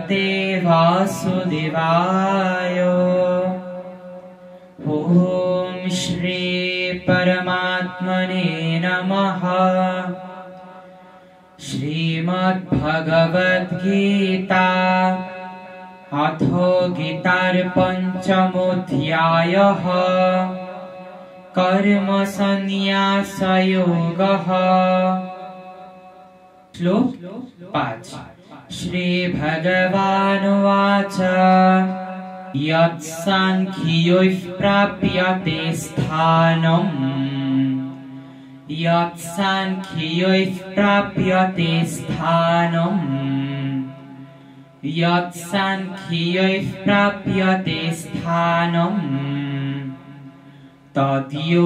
भगवते वासुदेवाय। ॐ श्री परमात्मने नमः। श्रीमद्भगवद्गीता अथो गीतार्पञ्चमोऽध्यायः। कर्मसन्न्यासयोगः। श्लोक 5। श्रीभगवानुवाच यत्साङ्ख्यैः प्राप्यते स्थानम् यत्साङ्ख्यैः प्राप्यते स्थानम् यत्साङ्ख्यैः प्राप्यते स्थानम् तद्योगैरपि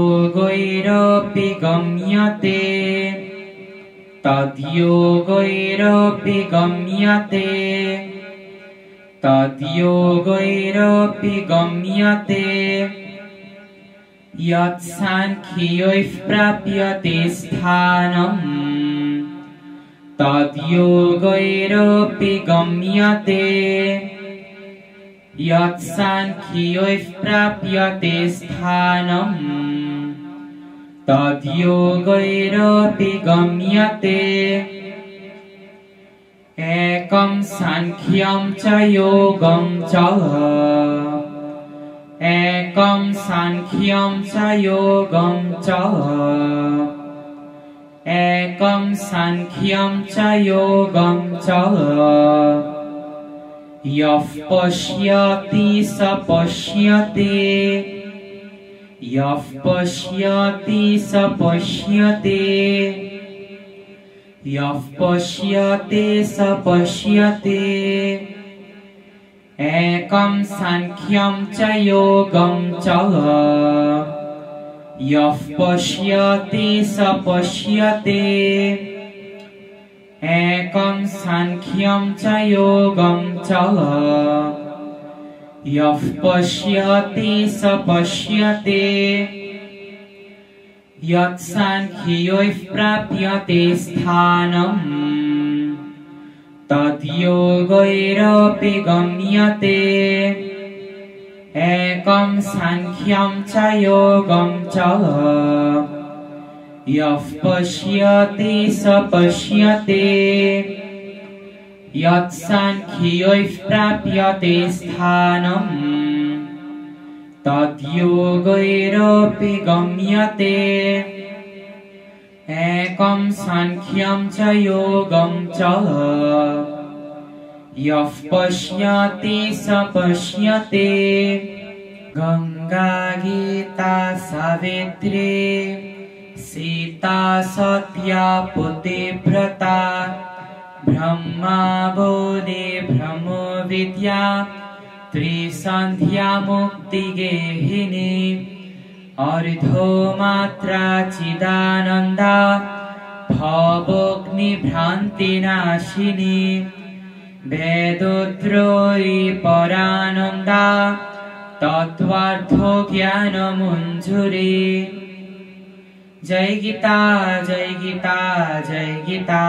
गम्यते तद्योगैरपि गम्यते तद्योगैरपि गम्यते यत्साङ्ख्यैः प्राप्यते स्थानम् तद्योगैरपि गम्यते यत्साङ्ख्यैः प्राप्यते स्थानम् तद्योगैरपि गम्यते। एकं साङ्ख्यं च योगं च एकं साङ्ख्यं च योगं च एकं साङ्ख्यं च योगं च यः पश्यति स पश्यति यः पश्यति स पश्यति यः पश्यति स पश्यति। एकं साङ्ख्यं च योगं च यः पश्यति स पश्यति एकं साङ्ख्यं च योगं च यः पश्यति स पश्यति यत्साङ्ख्यैः प्राप्यते स्थानम् तद्योगैरपि गम्यते। एकं साङ्ख्यं च योगं च यः पश्यति स पश्यति यत्साङ्ख्यैः प्राप्यते स्थानम् तद्योगैरपि गम्यते। एकं साङ्ख्यं च योगं च यः पश्यति स पश्यति। गङ्गा गीता सावित्री सीता सत्या पतिव्रता ब्रह्मा बोधि ब्रह्मो विद्या त्रिसन्ध्या मुक्तिगेहिनी अर्धमात्रा चिदानन्दा भवग्निभ्रान्तिनाशिनी वेदोत्रोयि परानन्दा तत्त्वार्थो ज्ञानमञ्जुरी। जय गीता जय गीता जय गीता।